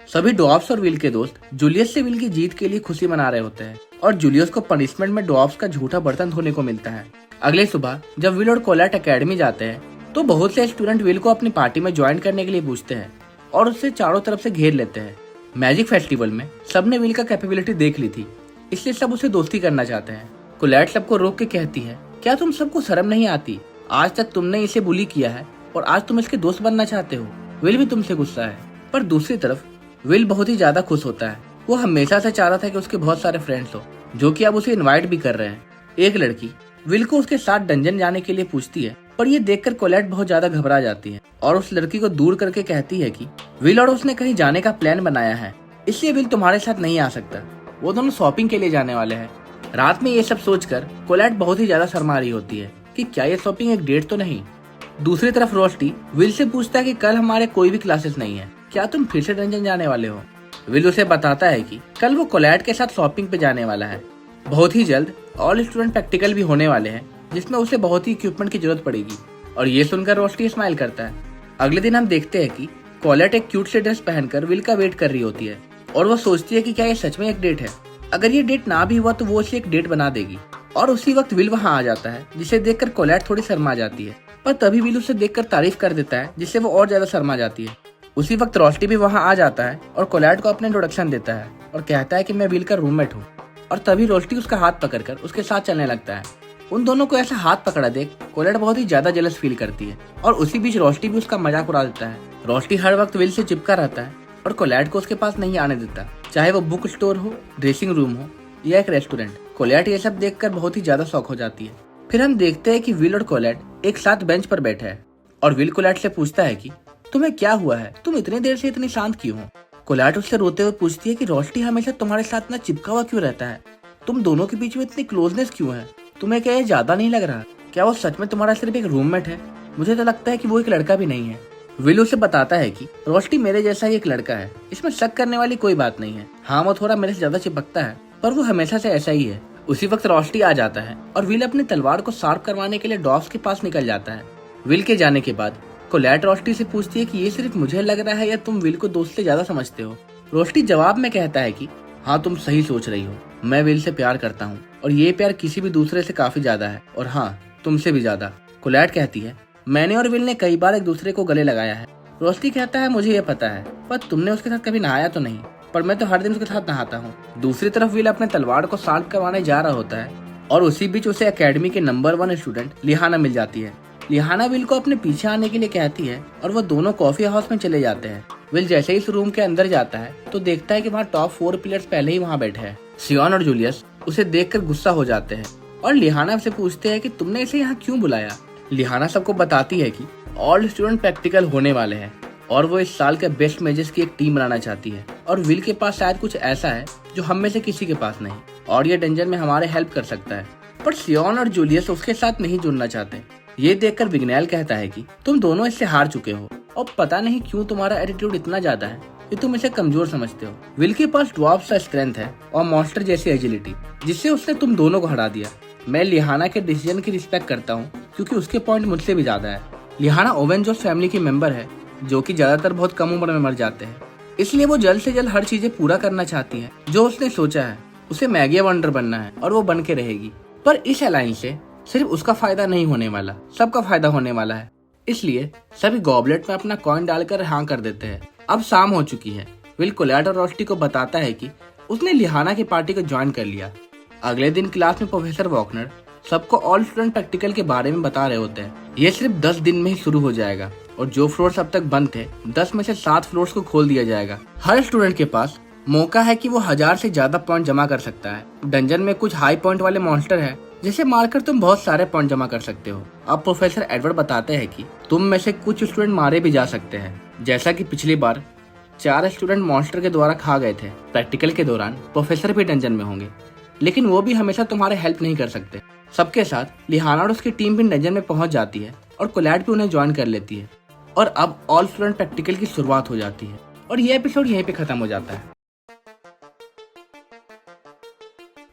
सभी ड्वार्फ्स और विल के दोस्त जूलियस से विल की जीत के लिए खुशी मना रहे होते हैं और जूलियस को पनिशमेंट में ड्वार्फ्स का झूठा बर्तन धोने को मिलता है। अगले सुबह जब विल और कोलैट एकेडमी जाते हैं तो बहुत से स्टूडेंट विल को अपनी पार्टी में ज्वाइन करने के लिए पूछते हैं और उससे चारों तरफ से घेर लेते हैं। मैजिक फेस्टिवल में सबने विल का कैपेबिलिटी देख ली थी, इसलिए सब उसे दोस्ती करना चाहते हैं। कोलैट सबको रोक के कहती है, क्या तुम सबको शर्म नहीं आती? आज तक तुमने इसे बुली किया है और आज तुम इसके दोस्त बनना चाहते हो। विल भी तुमसे गुस्सा है, पर दूसरी तरफ विल बहुत ही ज्यादा खुश होता है। वो हमेशा से चाह रहा था कि उसके बहुत सारे फ्रेंड्स हो, जो कि अब उसे इनवाइट भी कर रहे हैं। एक लड़की विल को उसके साथ डंजन जाने के लिए पूछती है, पर ये देखकर कोलैट बहुत ज्यादा घबरा जाती है और उस लड़की को दूर करके कहती है कि विल और उसने कहीं जाने का प्लान बनाया है, इसलिए विल तुम्हारे साथ नहीं आ सकता। वो दोनों शॉपिंग के लिए जाने वाले हैं। रात में ये सब सोचकर कोलैट बहुत ही ज्यादा शर्मा रही होती है कि क्या ये शॉपिंग एक डेट तो नहीं। दूसरी तरफ रोस्टी विल से पूछता है कि कल हमारे कोई भी क्लासेस नहीं है, क्या तुम फिर से डंजन जाने वाले हो? विल उसे बताता है कि कल वो कोलैट के साथ शॉपिंग पे जाने वाला है। बहुत ही जल्द ऑल स्टूडेंट प्रैक्टिकल भी होने वाले हैं, जिसमें उसे बहुत ही इक्विपमेंट की जरूरत पड़ेगी और ये सुनकर रोस्टी स्माइल करता है। अगले दिन हम देखते हैं कि कोलैट एक क्यूट से ड्रेस पहनकर विल का वेट कर रही होती है और वो सोचती है कि क्या ये सच में एक डेट है। अगर ये डेट ना भी हुआ तो वो उसे एक डेट बना देगी। और उसी वक्त विल वहाँ आ जाता है, जिसे देखकर कोलैट थोड़ी शर्मा जाती है, पर तभी विल उसे देखकर तारीफ कर देता है, जिससे वो और ज्यादा शर्मा जाती है। उसी वक्त रोस्टी भी वहाँ आ जाता है और कोलैट को अपना इंट्रोडक्शन देता है और कहता है कि मैं विल का रूममेट हूँ। और तभी रोस्टी उसका हाथ पकड़कर उसके साथ चलने लगता है। उन दोनों को ऐसा हाथ पकड़ा देख कोलैट बहुत ही ज्यादा जेलस फील करती है और उसी बीच रोस्टी भी उसका मजाक उड़ा देता है। रोस्टी हर वक्त विल से चिपका रहता है और कोलैट को उसके पास नहीं आने देता, चाहे वो बुक स्टोर हो, ड्रेसिंग रूम हो या एक रेस्टोरेंट। कोलैट ये सब देखकर बहुत ही ज्यादा शॉक हो जाती है। फिर हम देखते हैं कि विल और कोलैट एक साथ बेंच पर बैठे हैं और विल कोलैट से पूछता है कि तुम्हें क्या हुआ है, तुम इतनी देर से इतनी शांत क्यों हो? कोलैट उससे रोते हुए पूछती है कि रोस्टी हमेशा तुम्हारे साथ इतना चिपका हुआ क्यों रहता है? तुम दोनों के बीच में इतनी क्लोजनेस क्यों है? तुम्हें क्या ये ज्यादा नहीं लग रहा? क्या वो सच में तुम्हारा सिर्फ एक रूममेट है? मुझे तो लगता है कि वो एक लड़का भी नहीं है। विल उसे बताता है कि रोस्टी मेरे जैसा ही एक लड़का है, इसमें शक करने वाली कोई बात नहीं है। हाँ, वो थोड़ा मेरे से ज्यादा चिपकता है, पर वो हमेशा से ऐसा ही है। उसी वक्त रोस्टी आ जाता है और विल अपनी तलवार को शार्प करवाने के लिए डॉग्स के पास निकल जाता है। विल के जाने के बाद कोलैट रोस्टी से पूछती है कि ये सिर्फ मुझे लग रहा है या तुम विल को दोस्त से ज्यादा समझते हो? रोस्टी जवाब में कहता है कि हाँ, तुम सही सोच रही हो, मैं विल से प्यार करता हूँ और ये प्यार किसी भी दूसरे से काफी ज्यादा है, और हाँ, तुमसे भी ज्यादा। कोलैट कहती है, मैंने और विल ने कई बार एक दूसरे को गले लगाया है। रोस्टी कहता है, मुझे ये पता है, पर तुमने उसके साथ कभी नहाया तो नहीं? पर मैं तो हर दिन उसके साथ नहाता हूँ। दूसरी तरफ विल अपने तलवार को शार्प करवाने जा रहा होता है और उसी बीच उसे एकेडमी के नंबर 1 स्टूडेंट लिहाना मिल जाती है। लिहाना विल को अपने पीछे आने के लिए कहती है और वो दोनों कॉफी हाउस में चले जाते हैं। विल जैसे ही इस रूम के अंदर जाता है तो देखता है कि वहाँ टॉप 4 प्लेयर्स पहले ही वहाँ बैठे हैं। सियोन और जूलियस उसे देखकर गुस्सा हो जाते हैं और लिहाना से पूछते हैं कि तुमने इसे यहाँ क्यों बुलाया। लिहाना सबको बताती है कि ऑल स्टूडेंट प्रैक्टिकल होने वाले हैं और वो इस साल के बेस्ट मेजेस की एक टीम बनाना चाहती है और विल के पास शायद कुछ ऐसा है जो हम में से किसी के पास नहीं, और ये डंजन में हमारे हेल्प कर सकता है। पर सियोन और जूलियस उसके साथ नहीं जुड़ना चाहते। ये देखकर विग्नेल कहता है कि तुम दोनों इससे हार चुके हो और पता नहीं क्यों तुम्हारा एटीट्यूड इतना ज्यादा है कि तुम इसे कमजोर समझते हो। विल के पास ड्वार्फ्स का स्ट्रेंथ है और मॉन्स्टर जैसी एजिलिटी, जिससे उसने तुम दोनों को हरा दिया। मैं लिहाना के डिसीजन की रिस्पेक्ट करता हूँ क्योंकि उसके पॉइंट मुझसे भी ज्यादा है। लिहाना ओवेन जोस फैमिली की मेंबर है, जो कि ज्यादातर बहुत कम उम्र में मर जाते हैं, इसलिए वो जल्द से जल्द हर चीजें पूरा करना चाहती है जो उसने सोचा है। उसे मैगी वंडर बनना है और वो बन के रहेगी। पर इस अलायंस से सिर्फ उसका फायदा नहीं होने वाला, सबका फायदा होने वाला है। इसलिए सभी गॉबलेट में अपना कॉइन डालकर हाँ कर देते हैं। अब शाम हो चुकी है। विल कोलैट और रोस्टी को बताता है कि उसने लिहाना की पार्टी को ज्वाइन कर लिया। अगले दिन क्लास में प्रोफेसर वॉकनर सबको ऑल स्टूडेंट प्रैक्टिकल के बारे में बता रहे होते हैं। ये सिर्फ 10 दिन में ही शुरू हो जाएगा और जो फ्लोर्स अब तक बंद थे, 10 में से 7 फ्लोर्स को खोल दिया जाएगा। हर स्टूडेंट के पास मौका है कि वो 1000 से ज्यादा पॉइंट जमा कर सकता है। डंजन में कुछ हाई पॉइंट वाले मॉन्स्टर है जिसे मारकर तुम बहुत सारे पॉइंट जमा कर सकते हो। अब प्रोफेसर एडवर्ड बताते हैं कि तुम में से कुछ स्टूडेंट मारे भी जा सकते हैं, जैसा कि पिछली बार 4 स्टूडेंट मॉन्स्टर के द्वारा खा गए थे। प्रैक्टिकल के दौरान प्रोफेसर भी डंजन में होंगे, लेकिन वो भी हमेशा तुम्हारे हेल्प नहीं कर सकते। सबके साथ लिहाना और उसकी टीम भी डंजन में पहुंच जाती है और कोलैट भी उन्हें ज्वाइन कर लेती है और अब ऑल स्टूडेंट प्रैक्टिकल की शुरुआत हो जाती है और ये एपिसोड यहीं पे खत्म हो जाता है।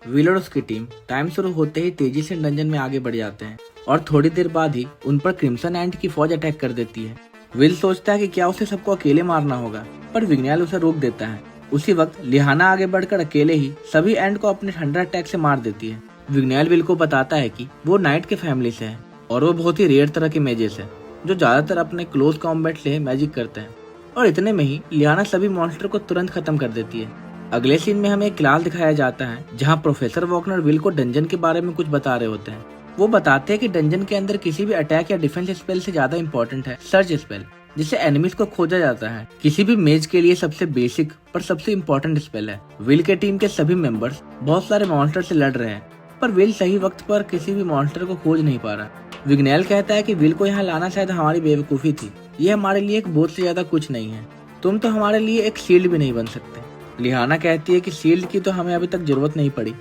विल और उसकी टीम टाइम शुरू होते ही तेजी से डंजन में आगे बढ़ जाते हैं और थोड़ी देर बाद ही उन पर क्रिम्सन एंट की फौज अटैक कर देती है। विल सोचता है कि क्या उसे सबको अकेले मारना होगा, पर विग्नेल उसे रोक देता है। उसी वक्त लिहाना आगे बढ़कर अकेले ही सभी एंड को अपने थंडर अटैक से मार देती है। विग्नेल विल को बताता है कि वो नाइट के फैमिली से है और वो बहुत ही रेयर तरह के मेजेस है जो ज्यादातर अपने क्लोज कॉम्बैट से मैजिक करते हैं। और इतने में ही लिहाना सभी मॉन्स्टर को तुरंत खत्म कर देती है। अगले सीन में हमें एक क्लास दिखाया जाता है जहाँ प्रोफेसर वॉकनर विल को डंजन के बारे में कुछ बता रहे होते हैं। वो बताते हैं कि डंजन के अंदर किसी भी अटैक या डिफेंस स्पेल से ज्यादा इम्पोर्टेंट है सर्च स्पेल, जिससे एनिमीज को खोजा जाता है। किसी भी मेज के लिए सबसे बेसिक पर सबसे इम्पोर्टेंट स्पेल है। विल के टीम के सभी मेंबर्स बहुत सारे मॉन्स्टर से लड़ रहे हैं, पर विल सही वक्त पर किसी भी मॉन्स्टर को खोज नहीं पा रहा। विग्नेल कहता है कि विल को यहाँ लाना शायद हमारी बेवकूफी थी, ये हमारे लिए एक बोझ से ज्यादा कुछ नहीं है, तुम तो हमारे लिए एक शील्ड भी नहीं बन सकते। लिहाना कहती है कि शील्ड की तो हमें अभी तक जरूरत नहीं पड़ी,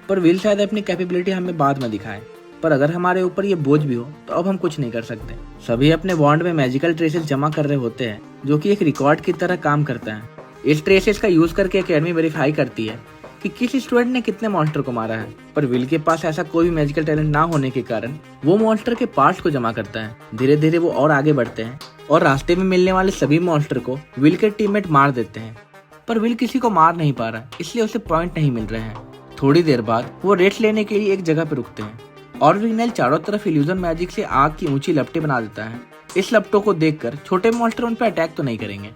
पर विल शायद अपनी कैपेबिलिटी हमें बाद में दिखाए, पर अगर हमारे ऊपर ये बोझ भी हो तो अब हम कुछ नहीं कर सकते। सभी अपने बॉन्ड में मैजिकल ट्रेसेस जमा कर रहे होते हैं जो कि एक रिकॉर्ड की तरह काम करता है। इस ट्रेसेस का यूज करके एकेडमी वेरीफाई करती है कि किस स्टूडेंट ने कितने मॉन्स्टर को मारा है, पर विल के पास ऐसा कोई भी मैजिकल टैलेंट ना होने के कारण वो मॉन्स्टर के पार्ट्स को जमा करता है। धीरे धीरे वो और आगे बढ़ते हैं और रास्ते में मिलने वाले सभी मॉन्स्टर को विल के टीममेट मार देते हैं, पर विल किसी को मार नहीं पा रहा, इसलिए उसे पॉइंट नहीं मिल रहे हैं। थोड़ी देर बाद वो रेस्ट लेने के लिए एक जगह पे रुकते हैं और विग्नेल चारों तरफ इल्यूजन मैजिक से आग की ऊंची लपटें बना देता है। इस लपटों को देखकर छोटे मॉन्स्टर उन पर अटैक तो नहीं करेंगे।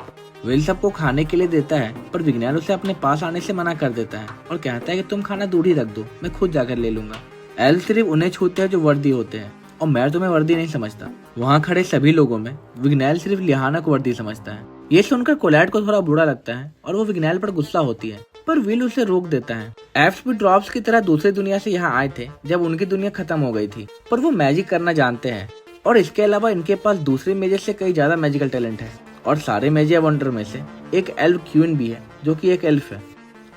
विल सबको खाने के लिए देता है, पर विग्नेल उसे अपने पास आने से मना कर देता है और कहता है कि तुम खाना दूर ही रख दो, मैं खुद जाकर ले लूंगा। एल्फ सिर्फ उन्हें छूते हैं जो वर्दी होते हैं, और मैं तुम्हें वर्दी नहीं समझता। वहाँ खड़े सभी लोगों में विग्नेल सिर्फ लिहाना को वर्दी समझता है। ये सुनकर कोलैट को थोड़ा बुरा लगता है और वो विग्नेल पर गुस्सा होती है, पर विल उसे रोक देता है। एल्फ्स भी ड्रॉप्स की तरह दूसरी दुनिया से यहाँ आए थे जब उनकी दुनिया खत्म हो गई थी, पर वो मैजिक करना जानते हैं और इसके अलावा इनके पास दूसरे मेजेस से कई ज्यादा मैजिकल टैलेंट है। और सारे मेजिया वंडर में से एक एल्फ क्वीन भी है जो कि एक एल्फ है।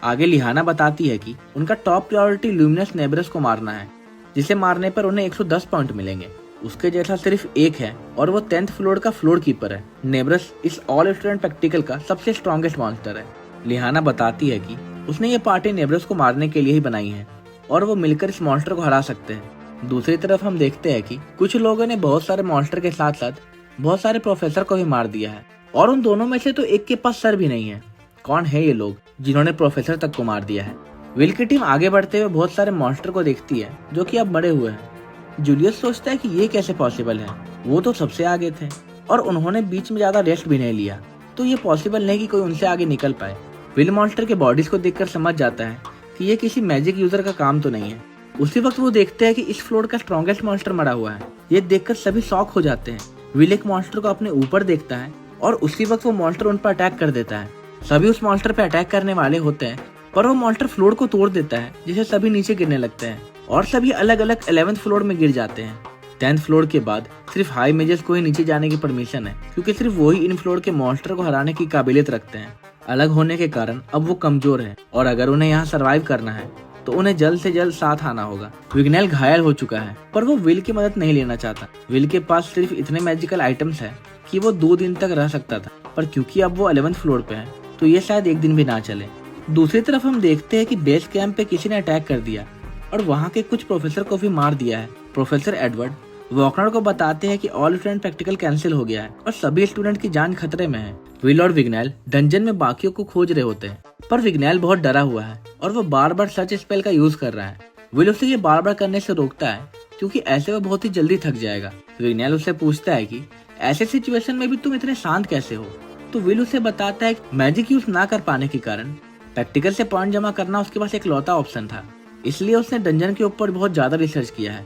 आगे लिहाना बताती है कि उनका टॉप प्रायोरिटी ल्यूमिनस नेबरस को मारना है, जिसे मारने पर उन्हें 110 पॉइंट मिलेंगे। उसके जैसा सिर्फ एक है और वो 10th फ्लोर का फ्लोर कीपर है। नेबरस इस ऑल स्टूडेंट प्रैक्टिकल का सबसे स्ट्रॉन्गेस्ट मॉन्स्टर है। लिहाना बताती है कि उसने ये पार्टी नेबरस को मारने के लिए ही बनाई है और वो मिलकर इस मॉन्स्टर को हरा सकते हैं। दूसरी तरफ हम देखते हैं कि कुछ लोगों ने बहुत सारे मॉन्स्टर के साथ साथ बहुत सारे प्रोफेसर को भी मार दिया है, और उन दोनों में से तो एक के पास सर भी नहीं है। कौन है ये लोग जिन्होंने प्रोफेसर तक को मार दिया है? विल की टीम आगे बढ़ते हुए बहुत सारे मॉन्स्टर को देखती है जो कि अब मरे हुए हैं। जूलियस सोचता है कि ये कैसे पॉसिबल है, वो तो सबसे आगे थे और उन्होंने बीच में ज्यादा रेस्ट भी नहीं लिया, तो ये पॉसिबल नहीं कि कोई उनसे आगे निकल पाए। विल मॉन्स्टर के बॉडीज को देखकर समझ जाता है कि ये किसी मैजिक यूजर का काम तो नहीं है। उसी वक्त वो देखते हैं कि इस फ्लोर का स्ट्रॉन्गेस्ट मॉन्स्टर मरा हुआ है। ये देखकर सभी शॉक हो जाते हैं। विल एक मॉन्स्टर को अपने ऊपर देखता है और उसी वक्त वो मॉन्स्टर उन पर अटैक कर देता है। सभी उस मॉन्स्टर पे अटैक करने वाले होते हैं, पर वो मॉन्स्टर फ्लोर को तोड़ देता है, जिससे सभी नीचे गिरने लगते हैं और सभी अलग अलग 11th फ्लोर में गिर जाते हैं। 10th फ्लोर के बाद सिर्फ हाई मेजेस को ही नीचे जाने की परमिशन है, क्योंकि सिर्फ वही इन फ्लोर के मॉन्स्टर को हराने की काबिलियत रखते हैं। अलग होने के कारण अब वो कमजोर है और अगर उन्हें यहाँ सरवाइव करना है तो उन्हें जल्द से जल्द साथ आना होगा। विग्नेल घायल हो चुका है, पर वो विल की मदद नहीं लेना चाहता। विल के पास सिर्फ इतने मैजिकल आइटम्स है कि वो 2 दिन तक रह सकता था, पर क्योंकि अब वो 11th फ्लोर पे है तो ये शायद एक दिन भी ना चले। दूसरी तरफ हम देखते हैं कि बेस कैंप पे किसी ने अटैक कर दिया और वहाँ के कुछ प्रोफेसर को भी मार दिया है। प्रोफेसर एडवर्ड वॉकनर को बताते हैं कि ऑल स्टूडेंट प्रैक्टिकल कैंसिल हो गया है और सभी स्टूडेंट की जान खतरे में है। विल और विग्नेल डंजन में बाकियों को खोज रहे होते हैं, पर विग्नेल बहुत डरा हुआ है और वो बार बार सर्च स्पेल का यूज कर रहा है। विल उसे ये बार बार करने से रोकता है क्योंकि ऐसे वो बहुत ही जल्दी थक जाएगा। विग्नेल उससे पूछता है कि ऐसे सिचुएशन में भी तुम इतने शांत कैसे हो? तो विल उसे बताता है कि मैजिक यूज ना कर पाने के कारण प्रैक्टिकल से पॉइंट जमा करना उसके पास एक लौता ऑप्शन था, इसलिए उसने डंजन के ऊपर बहुत ज्यादा रिसर्च किया है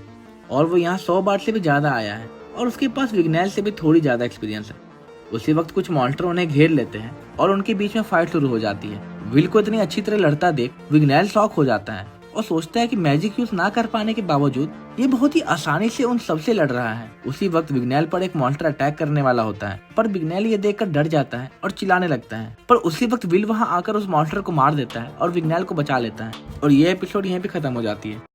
और वो यहाँ 100 बार से भी ज्यादा आया है और उसके पास विग्नेल से भी थोड़ी ज्यादा एक्सपीरियंस है। उसी वक्त कुछ मॉन्स्टर उन्हें घेर लेते हैं और उनके बीच में फाइट शुरू हो जाती है। विल को इतनी अच्छी तरह लड़ता देख विग्नेल शॉक हो जाता है और सोचता है कि मैजिक यूज ना कर पाने के बावजूद ये बहुत ही आसानी से उन सबसे लड़ रहा है। उसी वक्त विग्नेल पर एक मॉन्स्टर अटैक करने वाला होता है, पर विग्नेल ये देखकर डर जाता है और चिल्लाने लगता है, पर उसी वक्त विल वहाँ आकर उस मॉन्स्टर को मार देता है और विग्नेल को बचा लेता है और ये एपिसोड यहीं पे खत्म हो जाती है।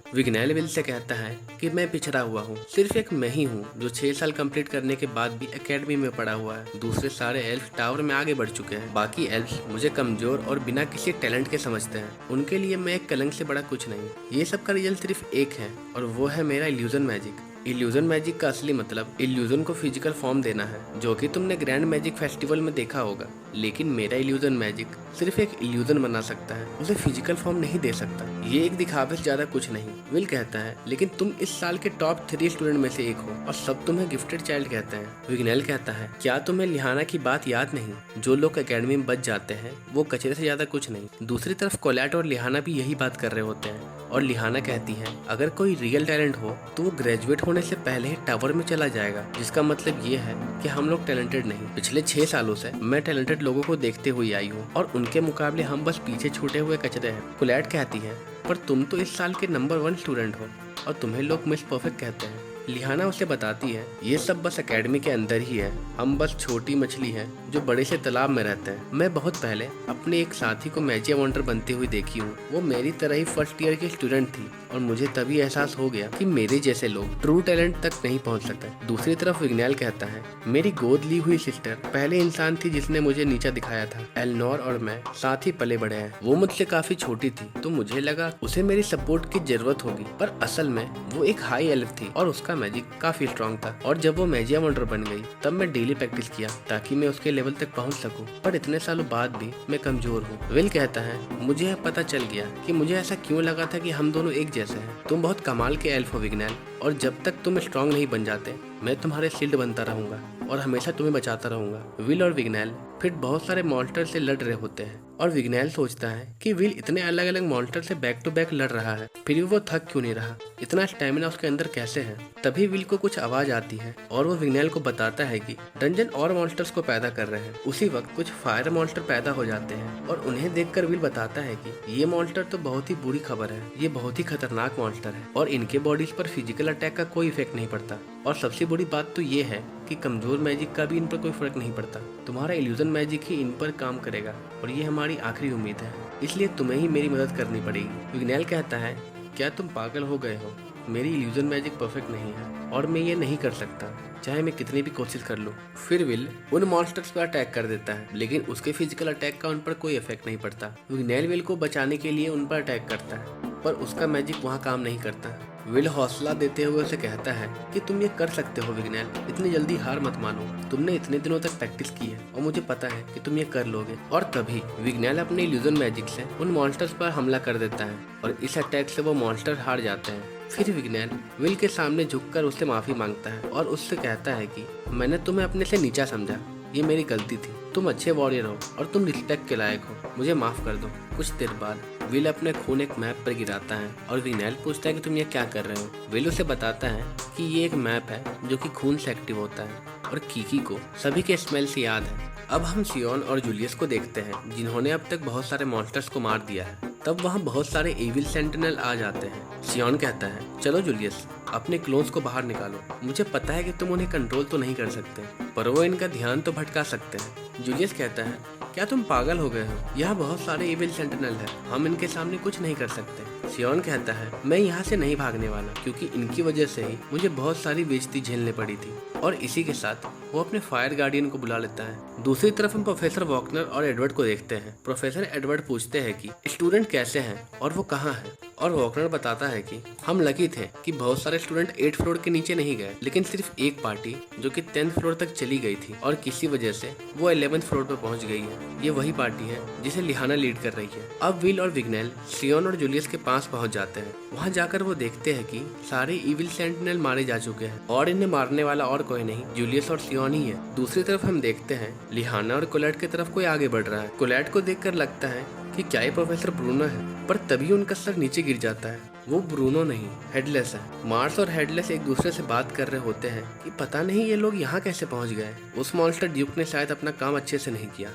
विग्नेल विल से कहता है कि मैं पिछड़ा हुआ हूँ, सिर्फ एक मैं ही हूँ जो 6 साल कंप्लीट करने के बाद भी एकेडमी में पड़ा हुआ है। दूसरे सारे एल्फ टावर में आगे बढ़ चुके हैं। बाकी एल्फ्स मुझे कमजोर और बिना किसी टैलेंट के समझते हैं। उनके लिए मैं एक कलंक से बड़ा कुछ नहीं। ये सब का रिजल्ट सिर्फ एक है और वो है मेरा इल्यूजन मैजिक। इल्यूजन मैजिक का असली मतलब इल्यूजन को फिजिकल फॉर्म देना है, जो कि तुमने ग्रैंड मैजिक फेस्टिवल में देखा होगा। लेकिन मेरा इल्यूजन मैजिक सिर्फ एक इल्यूजन बना सकता है, उसे फिजिकल फॉर्म नहीं दे सकता। ये एक दिखावे से ज्यादा कुछ नहीं, विल कहता है। लेकिन तुम इस साल के टॉप 3 स्टूडेंट में से एक हो और सब तुम्हें गिफ्टेड चाइल्ड कहते हैं। विग्नेल कहता है, क्या तुम्हें लिहाना की बात याद नहीं? जो लोग एकेडमी में बच जाते हैं वो कचरे से ज्यादा कुछ नहीं। दूसरी तरफ कोलैट और लिहाना भी यही बात कर रहे होते हैं और लिहाना कहती है, अगर कोई रियल टैलेंट हो तो वो ग्रेजुएट होने से पहले ही टावर में चला जाएगा, जिसका मतलब ये है कि हम लोग टैलेंटेड नहीं। पिछले 6 सालों से मैं टैलेंटेड लोगों को देखते हुए आई हूँ और उनके मुकाबले हम बस पीछे छूटे हुए कचरे हैं। कोलैट कहती है, पर तुम तो इस साल के नंबर 1 स्टूडेंट हो और तुम्हें लोग मिस परफेक्ट कहते हैं। लिहाना उसे बताती है, ये सब बस एकेडमी के अंदर ही है, हम बस छोटी मछली है जो बड़े से तालाब में रहते हैं। मैं बहुत पहले अपने एक साथी को मैजिक वंडर बनते हुए देखी हूँ। वो मेरी तरह ही फर्स्ट ईयर की स्टूडेंट थी और मुझे तभी एहसास हो गया कि मेरे जैसे लोग ट्रू टैलेंट तक नहीं पहुँच सकते। दूसरी तरफ विग्नेल कहता है, मेरी गोद ली हुई सिस्टर पहले इंसान थी जिसने मुझे नीचा दिखाया था। एलनोर और मैं साथ ही पले बड़े हैं। वो मुझसे काफी छोटी थी तो मुझे लगा उसे मेरी सपोर्ट की जरूरत होगी, पर असल में वो एक हाई एल्फ थी और उसका मैजिक काफी स्ट्रॉन्ग था। और जब वो मैजिक वंडर बन गई तब मैं डेली प्रैक्टिस किया ताकि मैं उसके लेवल तक पहुंच सकूं, पर इतने सालों बाद भी मैं कमजोर हूं। विल कहता है, मुझे यह पता चल गया कि मुझे ऐसा क्यों लगा था कि हम दोनों एक जैसे हैं। तुम बहुत कमाल के एल्फ हो विग्नेल, और जब तक तुम स्ट्रॉन्ग नहीं बन जाते मैं तुम्हारे शील्ड बनता रहूंगा और हमेशा तुम्हें बचाता रहूंगा। विल और विग्नेल फिर बहुत सारे मॉन्स्टर से लड़ रहे होते हैं और विग्नेल सोचता है कि विल इतने अलग अलग मॉन्स्टर से बैक टू बैक लड़ रहा है, फिर भी वो थक क्यों नहीं रहा, इतना स्टैमिना उसके अंदर कैसे है। तभी विल को कुछ आवाज आती है और वो विग्नेल को बताता है कि डंजन और मॉन्स्टर्स को पैदा कर रहे हैं। उसी वक्त कुछ फायर मॉन्स्टर पैदा हो जाते हैं और उन्हें देखकर विल बताता है कि ये मॉन्स्टर तो बहुत ही बुरी खबर है, ये बहुत ही खतरनाक मॉन्स्टर है और इनके बॉडीज पर फिजिकल अटैक का कोई इफेक्ट नहीं पड़ता। और सबसे बड़ी बात तो ये है कि कमजोर मैजिक का भी इन पर कोई फर्क नहीं पड़ता। तुम्हारा इल्यूजन मैजिक ही इन पर काम करेगा और ये हमारी आखिरी उम्मीद है, इसलिए तुम्हें ही मेरी मदद करनी पड़ेगी। विग्नेल कहता है, क्या तुम पागल हो गए हो? मेरी इल्यूजन मैजिक परफेक्ट नहीं है और मैं ये नहीं कर सकता, चाहे मैं कितनी भी कोशिश कर लूं। फिर विल उन मॉन्स्टर्स पर अटैक कर देता है, लेकिन उसके फिजिकल अटैक का उन पर कोई इफेक्ट नहीं पड़ता। विग्नेल विल को बचाने के लिए उन पर अटैक करता है, पर उसका मैजिक वहाँ काम नहीं करता। विल हौसला देते हुए उसे कहता है कि तुम ये कर सकते हो विग्नेल, इतनी जल्दी हार मत मानो, तुमने इतने दिनों तक प्रैक्टिस की है और मुझे पता है कि तुम ये कर लोगे। और तभी विग्नेल अपने इल्यूजन मैजिक से उन मॉन्स्टर्स पर हमला कर देता है और इस अटैक से वो मॉन्स्टर हार जाते हैं। फिर विग्नेल विल के सामने झुककर उससे माफी मांगता है और उससे कहता है कि मैंने तुम्हें अपने से नीचा समझा, ये मेरी गलती थी, तुम अच्छे वॉरियर हो और तुम रिस्पेक्ट के लायक हो, मुझे माफ कर दो। कुछ देर बाद विल अपने खून एक मैप पर गिराता है और विग्नेल पूछता है कि तुम ये क्या कर रहे हो। विल उसे बताता है कि ये एक मैप है जो कि खून से एक्टिव होता है और कीकी को सभी के स्मेल से याद है। अब हम सियोन और जूलियस को देखते हैं, जिन्होंने अब तक बहुत सारे मॉन्स्टर्स को मार दिया है। तब वहाँ बहुत सारे एविल सेंटिनल आ जाते हैं। सियोन कहता है, चलो जूलियस, अपने क्लोन्स को बाहर निकालो, मुझे पता है कि तुम उन्हें कंट्रोल तो नहीं कर सकते, पर वो इनका ध्यान तो भटका सकते हैं। जूलियस कहता है, क्या तुम पागल हो गए हो? यहाँ बहुत सारे एविल सेंटिनल है, हम इनके सामने कुछ नहीं कर सकते। सियोन कहता है, मैं यहाँ से नहीं भागने वाला, क्योंकि इनकी वजह से ही मुझे बहुत सारी बेइज्जती झेलने पड़ी थी। और इसी के साथ वो अपने फायर गार्डियन को बुला लेता है। दूसरी तरफ हम प्रोफेसर वॉकनर और एडवर्ड को देखते हैं। प्रोफेसर एडवर्ड पूछते हैं कि स्टूडेंट कैसे हैं और वो कहाँ हैं, और वॉकनर बताता है कि हम लकी थे कि बहुत सारे स्टूडेंट 8th फ्लोर के नीचे नहीं गए, लेकिन सिर्फ एक पार्टी जो कि 10th फ्लोर तक चली गई थी और किसी वजह से वो 11th फ्लोर पर पहुंच गई है। ये वही पार्टी है जिसे लिहाना लीड कर रही है। अब विल और विग्नेल सियोन और जूलियस के पास पहुंच जाते हैं। वहां जाकर वो देखते हैं कि सारे इविल सेंटिनल मारे जा चुके हैं और इन्हें मारने वाला और कोई नहीं, जूलियस और सियोन ही है। दूसरी तरफ हम देखते हैं लिहाना और कोलैट की तरफ कोई आगे बढ़ रहा है। कोलैट को देखकर लगता है कि क्या ये प्रोफेसर ब्रूनो है, पर तभी उनका सर नीचे गिर जाता है। वो ब्रूनो नहीं, हेडलेस है। मार्स और हेडलेस एक दूसरे से बात कर रहे होते हैं कि पता नहीं ये लोग यहाँ कैसे पहुँच गए। उस मॉन्स्टर ड्यूक ने शायद अपना काम अच्छे से नहीं किया।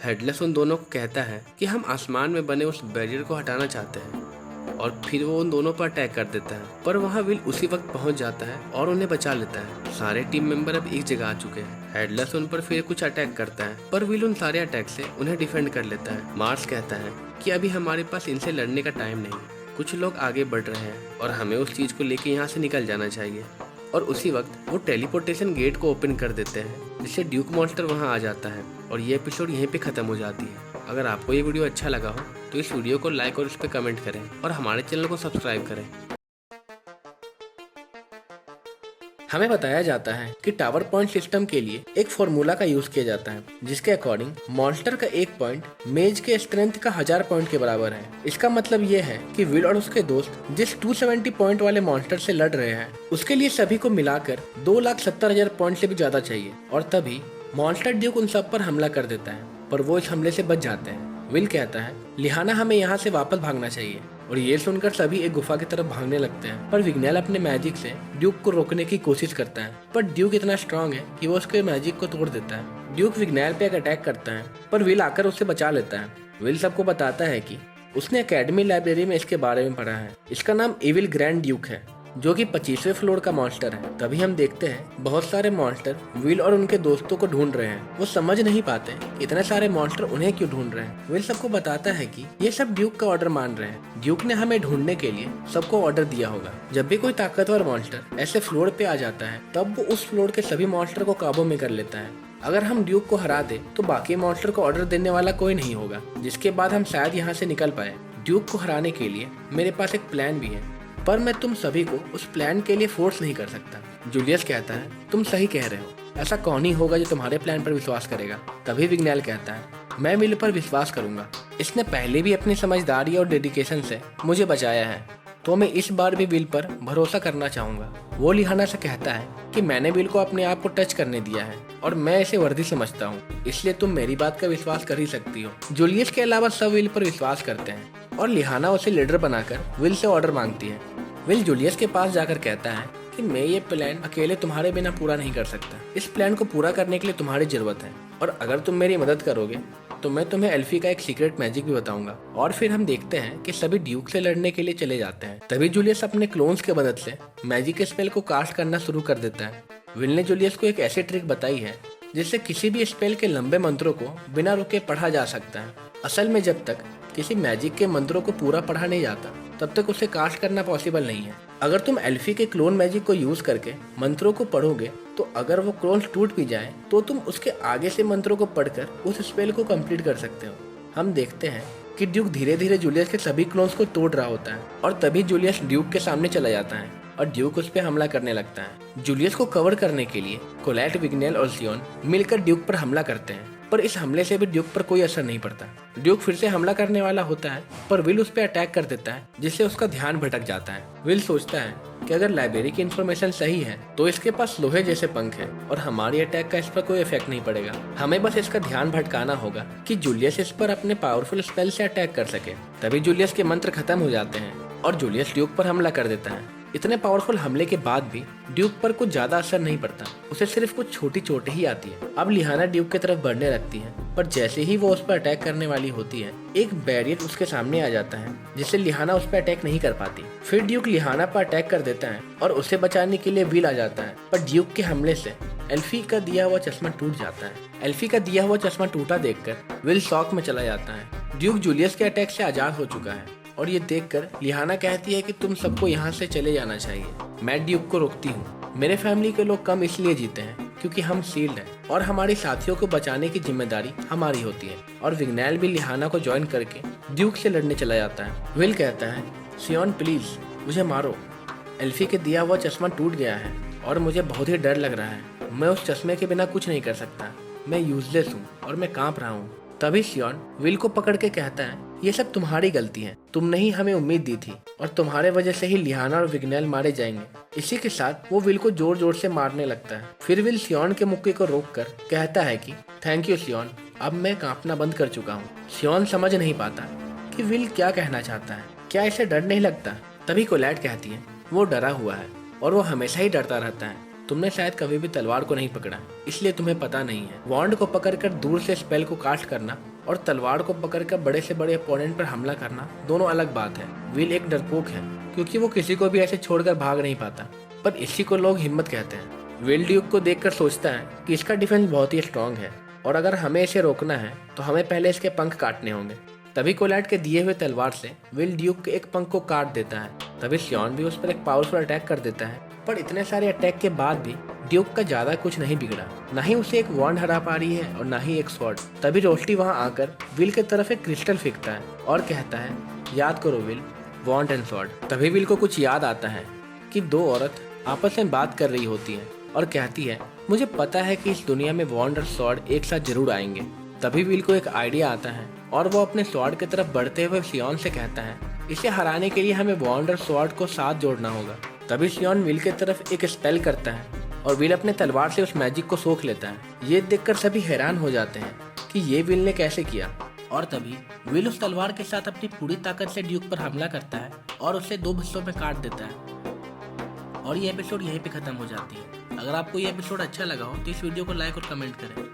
हेडलेस उन दोनों को कहता है कि हम आसमान में बने उस बैरियर को हटाना चाहते हैं और फिर वो उन दोनों पर अटैक कर देता है, पर वहाँ विल उसी वक्त पहुँच जाता है और उन्हें बचा लेता है। सारे टीम मेंबर अब एक जगह आ चुके हैं। हेडलेस उन पर फिर कुछ अटैक करता है, पर विल उन सारे अटैक से उन्हें डिफेंड कर लेता है। मार्स कहता है कि अभी हमारे पास इनसे लड़ने का टाइम नहीं, कुछ लोग आगे बढ़ रहे हैं और हमें उस चीज को लेके यहाँ से निकल जाना चाहिए। और उसी वक्त वो टेलीपोर्टेशन गेट को ओपन कर देते हैं, जिससे ड्यूक मॉन्स्टर वहाँ आ जाता है और ये एपिसोड यहीं पे खत्म हो जाती है। अगर आपको ये वीडियो अच्छा लगा हो तो इस वीडियो को लाइक और इस पर कमेंट करें और हमारे चैनल को सब्सक्राइब करें। हमें बताया जाता है कि टावर पॉइंट सिस्टम के लिए एक फॉर्मूला का यूज किया जाता है, जिसके अकॉर्डिंग मॉन्स्टर का एक पॉइंट मेज के स्ट्रेंथ का 1000 पॉइंट के बराबर है। इसका मतलब ये है कि विल और उसके दोस्त जिस 270 पॉइंट वाले मॉन्स्टर से लड़ रहे हैं, उसके लिए सभी को मिलाकर 2,70,000 पॉइंट से भी ज्यादा चाहिए। और तभी मॉन्स्टर ड्यूक उन सब पर हमला कर देता है, पर वो इस हमले से बच जाते हैं। विल कहता है लिहाना हमें यहाँ से वापस भागना चाहिए, और ये सुनकर सभी एक गुफा की तरफ भागने लगते हैं। पर विग्नेल अपने मैजिक से ड्यूक को रोकने की कोशिश करता है, पर ड्यूक इतना स्ट्रांग है कि वो उसके मैजिक को तोड़ देता है। ड्यूक विग्नेल पे एक अटैक करता है, पर विल आकर उसे बचा लेता है। विल सबको बताता है कि उसने एकेडमी लाइब्रेरी में इसके बारे में पढ़ा है। इसका नाम इविल ग्रैंड ड्यूक है, जो कि 25वें फ्लोर का मॉन्स्टर है। तभी हम देखते हैं बहुत सारे मॉन्स्टर विल और उनके दोस्तों को ढूंढ रहे हैं। वो समझ नहीं पाते कि इतने सारे मॉन्स्टर उन्हें क्यों ढूंढ रहे हैं। विल सबको बताता है कि ये सब ड्यूक का ऑर्डर मान रहे हैं। ड्यूक ने हमें ढूंढने के लिए सबको ऑर्डर दिया होगा। जब भी कोई ताकतवर मॉन्स्टर ऐसे फ्लोर पे आ जाता है, तब वो उस फ्लोर के सभी मॉन्स्टर को काबू में कर लेता है। अगर हम ड्यूक को हरा दे तो बाकी मॉन्स्टर को ऑर्डर देने वाला कोई नहीं होगा, जिसके बाद हम शायद यहाँ से निकल पाए। ड्यूक को हराने के लिए मेरे पास एक प्लान भी है, पर मैं तुम सभी को उस प्लान के लिए फोर्स नहीं कर सकता। जूलियस कहता है तुम सही कह रहे हो, ऐसा कौन ही होगा जो तुम्हारे प्लान पर विश्वास करेगा। तभी विग्नेल कहता है मैं विल पर विश्वास करूंगा, इसने पहले भी अपनी समझदारी और डेडिकेशन से मुझे बचाया है, तो मैं इस बार भी विल पर भरोसा करना चाहूंगा। वो लिहाना से कहता है कि मैंने विल को अपने आप को टच करने दिया है और मैं इसे वर्दी समझता हूँ, इसलिए तुम मेरी बात का विश्वास कर ही सकती हो। जूलियस के अलावा सब विल पर विश्वास करते हैं और लिहाना उसे लीडर बनाकर विल से ऑर्डर मांगती है। विल जूलियस के पास जाकर कहता है कि मैं ये प्लान अकेले तुम्हारे बिना पूरा नहीं कर सकता। इस प्लान को पूरा करने के लिए तुम्हारी जरूरत है, और अगर तुम मेरी मदद करोगे तो मैं तुम्हें एल्फी का एक सीक्रेट मैजिक भी बताऊंगा। और फिर हम देखते हैं कि सभी ड्यूक से लड़ने के लिए चले जाते हैं। तभी जूलियस अपने क्लोन्स के मदद से मैजिक स्पेल को कास्ट करना शुरू कर देता है। विल ने जूलियस को एक ऐसी ट्रिक बताई है जिससे किसी भी स्पेल के लंबे मंत्रों को बिना रुके पढ़ा जा सकता है। असल में जब तक किसी मैजिक के मंत्रों को पूरा पढ़ा नहीं जाता, तब तक उसे कास्ट करना पॉसिबल नहीं है। अगर तुम एल्फी के क्लोन मैजिक को यूज करके मंत्रों को पढ़ोगे, तो अगर वो क्लोन टूट भी जाए तो तुम उसके आगे से मंत्रों को पढ़कर उस स्पेल को कंप्लीट कर सकते हो। हम देखते हैं कि ड्यूक धीरे धीरे जूलियस के सभी क्लोन्स को तोड़ रहा होता है, और तभी जूलियस ड्यूक के सामने चला जाता है और ड्यूक उस पर हमला करने लगता है। जूलियस को कवर करने के लिए कोलैट, विग्नेल और सियोन मिलकर ड्यूक पर हमला करते हैं, पर इस हमले से भी ड्यूक पर कोई असर नहीं पड़ता। ड्यूक फिर से हमला करने वाला होता है, पर विल उस पर अटैक कर देता है, जिससे उसका ध्यान भटक जाता है। विल सोचता है कि अगर लाइब्रेरी की इन्फॉर्मेशन सही है तो इसके पास लोहे जैसे पंख है और हमारी अटैक का इस पर कोई इफेक्ट नहीं पड़ेगा। हमें बस इसका ध्यान भटकाना होगा कि जूलियस इस पर अपने पावरफुल स्पेल से अटैक कर सके। तभी जूलियस के मंत्र खत्म हो जाते हैं और जूलियस ड्यूक पर हमला कर देता है। इतने पावरफुल हमले के बाद भी ड्यूक पर कुछ ज्यादा असर नहीं पड़ता, उसे सिर्फ कुछ छोटी चोटें ही आती है। अब लिहाना ड्यूक की तरफ बढ़ने लगती है, पर जैसे ही वो उस पर अटैक करने वाली होती है, एक बैरियर उसके सामने आ जाता है, जिससे लिहाना उस पर अटैक नहीं कर पाती। फिर ड्यूक लिहाना पर अटैक कर देता है और उसे बचाने के लिए विल आ जाता है, पर ड्यूक के हमले से एल्फी का दिया हुआ चश्मा टूट जाता है। एल्फी का दिया हुआ चश्मा टूटा देखकर विल शॉक में चला जाता है। ड्यूक जूलियस के अटैक से आजाद हो चुका है, और ये देखकर लिहाना कहती है कि तुम सबको यहाँ से चले जाना चाहिए। मैं ड्यूक को रोकती हूँ। मेरे फैमिली के लोग कम इसलिए जीते हैं क्योंकि हम शील्ड हैं, और हमारे साथियों को बचाने की जिम्मेदारी हमारी होती है। और विग्नेल भी लिहाना को ज्वाइन करके ड्यूक से लड़ने चला जाता है। विल कहता है सियोन प्लीज मुझे मारो, एल्फी के दिया हुआ चश्मा टूट गया है और मुझे बहुत ही डर लग रहा है। मैं उस चश्मे के बिना कुछ नहीं कर सकता, मैं यूजलेस हूँ और मैं कांप रहा हूँ। तभी सियोन विल को पकड़ के कहता है ये सब तुम्हारी गलती है, तुमने ही हमें उम्मीद दी थी और तुम्हारे वजह से ही लिहाना और विग्नेल मारे जाएंगे। इसी के साथ वो विल को जोर जोर से मारने लगता है। फिर विल सियोन के मुक्के को रोककर कहता है कि थैंक यू सियोन, अब मैं कांपना बंद कर चुका हूँ। सियोन समझ नहीं पाता कि विल क्या कहना चाहता है, क्या इसे डर नहीं लगता। तभी कोलैट कहती है वो डरा हुआ है और वो हमेशा ही डरता रहता है। तुमने शायद कभी भी तलवार को नहीं पकड़ा, इसलिए तुम्हें पता नहीं है। वॉन्ड को पकड़कर दूर से स्पेल को कास्ट करना और तलवार को पकड़कर बड़े से बड़े अपोनेंट पर हमला करना दोनों अलग बात है। विल एक डरपोक है क्योंकि वो किसी को भी ऐसे छोड़कर भाग नहीं पाता, पर इसी को लोग हिम्मत कहते हैं। विल ड्यूक को देखकर सोचता है कि इसका डिफेंस बहुत ही स्ट्रांग है और अगर हमें इसे रोकना है तो हमें पहले इसके पंख काटने होंगे। तभी कोलैट के दिए हुए तलवार से विल ड्यूक के एक पंख को काट देता है। तभी सियोन भी उस पर एक पावरफुल अटैक कर देता है, पर इतने सारे अटैक के बाद भी ड्यूक का ज्यादा कुछ नहीं बिगड़ा। ना ही उसे एक वॉन्ड हरा पा रही है और ना ही एक स्वॉर्ड। तभी रोस्टी वहां आकर विल की तरफ एक क्रिस्टल फेंकता है और कहता है याद करो विल, वॉन्ड एंड स्वॉर्ड। तभी विल को कुछ याद आता है कि दो औरत आपस में बात कर रही होती हैं और कहती है, मुझे पता है कि इस दुनिया में वॉन्ड और स्वॉर्ड एक साथ जरूर आएंगे। तभी विल को एक आइडिया आता है और वो अपने स्वॉर्ड की तरफ बढ़ते हुए सियोन से कहता है, इसे हराने के लिए हमें वॉन्ड और स्वॉर्ड को साथ जोड़ना होगा। तभी सियोन विल की तरफ एक स्पेल करता है और विल अपने तलवार से उस मैजिक को सोख लेता है। ये देखकर सभी हैरान हो जाते हैं कि ये विल ने कैसे किया। और तभी विल उस तलवार के साथ अपनी पूरी ताकत से ड्यूक पर हमला करता है और उसे 2 हिस्सों में काट देता है। और ये एपिसोड यहीं पे खत्म हो जाती है। अगर आपको ये एपिसोड अच्छा लगा हो तो इस वीडियो को लाइक और कमेंट करें।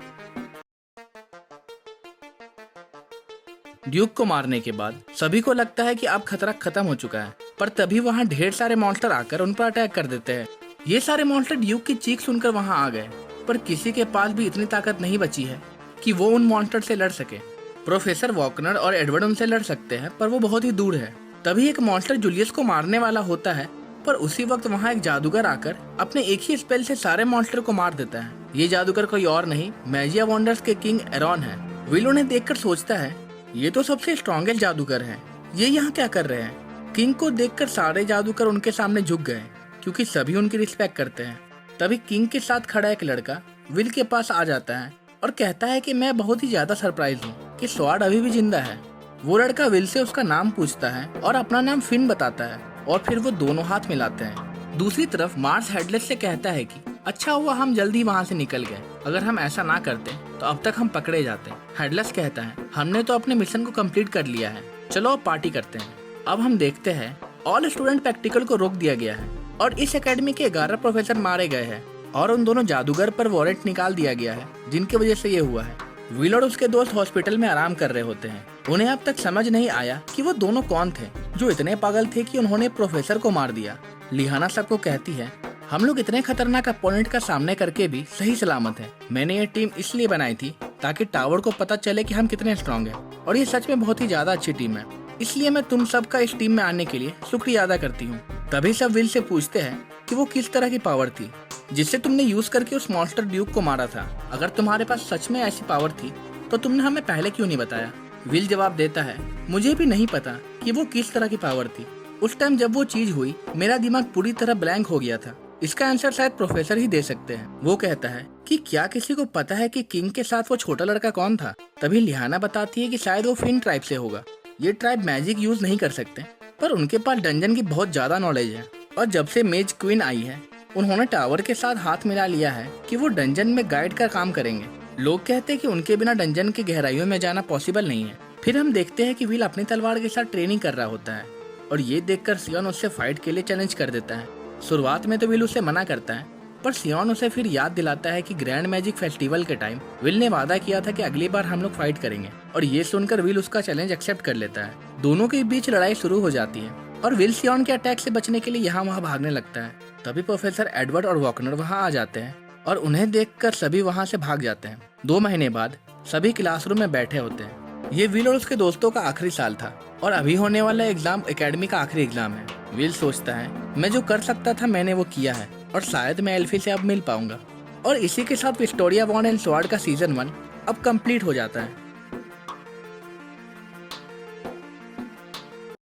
ड्यूक को मारने के बाद सभी को लगता है कि अब खतरा खत्म हो चुका है, पर तभी वहाँ ढेर सारे मॉन्स्टर आकर उन पर अटैक कर देते हैं। ये सारे मॉन्स्टर ड्यूक की चीख सुनकर वहाँ आ गए, पर किसी के पास भी इतनी ताकत नहीं बची है कि वो उन मॉन्स्टर से लड़ सके। प्रोफेसर वॉकनर और एडवर्ड उनसे लड़ सकते हैं, पर वो बहुत ही दूर है। तभी एक मॉन्स्टर जूलियस को मारने वाला होता है, पर उसी वक्त वहाँ एक जादूगर आकर अपने एक ही स्पेल से सारे मॉन्स्टर को मार देता है। ये जादूगर कोई और नहीं, मैजिया वंडर्स के किंग एरॉन है। विल उन्हें देखकर सोचता है, ये तो सबसे स्ट्रॉन्गेस्ट जादूगर हैं, ये यहाँ क्या कर रहे हैं। किंग को देखकर सारे जादूगर उनके सामने झुक गए, क्योंकि सभी उनकी रिस्पेक्ट करते हैं। तभी किंग के साथ खड़ा एक लड़का विल के पास आ जाता है और कहता है कि मैं बहुत ही ज्यादा सरप्राइज हूँ कि स्वॉर्ड अभी भी जिंदा है। वो लड़का विल से उसका नाम पूछता है और अपना नाम फिन बताता है, और फिर वो दोनों हाथ मिलाते हैं। दूसरी तरफ मार्स हेडलेस से कहता है कि अच्छा हुआ हम जल्दी वहाँ से निकल गए, अगर हम ऐसा ना करते तो अब तक हम पकड़े जाते। हेडलेस कहता है, हमने तो अपने मिशन को कंप्लीट कर लिया है, चलो अब पार्टी करते हैं। अब हम देखते हैं ऑल स्टूडेंट प्रैक्टिकल को रोक दिया गया है और इस एकेडमी के 11 प्रोफेसर मारे गए हैं और उन दोनों जादूगर पर वारंट निकाल दिया गया है, जिनकी वजह से ये हुआ है। विल और उसके दोस्त हॉस्पिटल में आराम कर रहे होते हैं। उन्हें अब तक समझ नहीं आया कि वो दोनों कौन थे जो इतने पागल थे कि उन्होंने प्रोफेसर को मार दिया। लिहाना सबको कहती है, हम लोग इतने खतरनाक अपोनेंट का सामना करके भी सही सलामत है। मैंने ये टीम इसलिए बनाई थी ताकि टावर को पता चले कि हम कितने स्ट्रॉन्ग हैं, और ये सच में बहुत ही ज्यादा अच्छी टीम है। इसलिए मैं तुम सबका इस टीम में आने के लिए शुक्रिया अदा करती हूँ। तभी सब विल से पूछते हैं कि वो किस तरह की पावर थी जिससे तुमने यूज करके उस मॉन्स्टर ड्यूक को मारा था। अगर तुम्हारे पास सच में ऐसी पावर थी तो तुमने हमें पहले क्यों नहीं बताया। विल जवाब देता है, मुझे भी नहीं पता कि वो किस तरह की पावर थी। उस टाइम जब वो चीज हुई मेरा दिमाग पूरी तरह ब्लैंक हो गया था। इसका आंसर शायद प्रोफेसर ही दे सकते हैं। वो कहता है कि क्या किसी को पता है कि किंग के साथ वो छोटा लड़का कौन था। तभी लिहाना बताती है कि शायद वो फिन ट्राइब से होगा। ये ट्राइब मैजिक यूज नहीं कर सकते, पर उनके पास डंजन की बहुत ज्यादा नॉलेज है, और जब से मेज क्वीन आई है उन्होंने टावर के साथ हाथ मिला लिया है कि वो डंजन में गाइड का काम करेंगे। लोग कहते हैं कि उनके बिना डंजन की गहराइयों में जाना पॉसिबल नहीं है। फिर हम देखते हैं कि विल अपनी तलवार के साथ ट्रेनिंग कर रहा होता है, और ये देखकर सियोन उससे फाइट के लिए चैलेंज कर देता है। शुरुआत में तो विल उसे मना करता है, पर सियोन उसे फिर याद दिलाता है कि ग्रैंड मैजिक फेस्टिवल के टाइम विल ने वादा किया था कि अगली बार हम लोग फाइट करेंगे, और ये सुनकर विल उसका चैलेंज एक्सेप्ट कर लेता है। दोनों के बीच लड़ाई शुरू हो जाती है और विल सियोन के अटैक से बचने के लिए यहाँ वहाँ भागने लगता है। तभी प्रोफेसर एडवर्ड और वॉकनर वहाँ आ जाते हैं और उन्हें देखकर सभी वहाँ से भाग जाते हैं। 2 महीने बाद सभी क्लासरूम में बैठे होते हैं। ये विल और उसके दोस्तों का आखिरी साल था और अभी होने वाला एग्जाम एकेडमी का आखिरी एग्जाम है। विल सोचता है, मैं जो कर सकता था मैंने वो किया है, और शायद मैं एल्फी से अब मिल पाऊंगा। और इसी के साथ विक्टोरिया वॉन्ड एंड स्वॉर्ड का सीजन 1 अब कंप्लीट हो जाता है।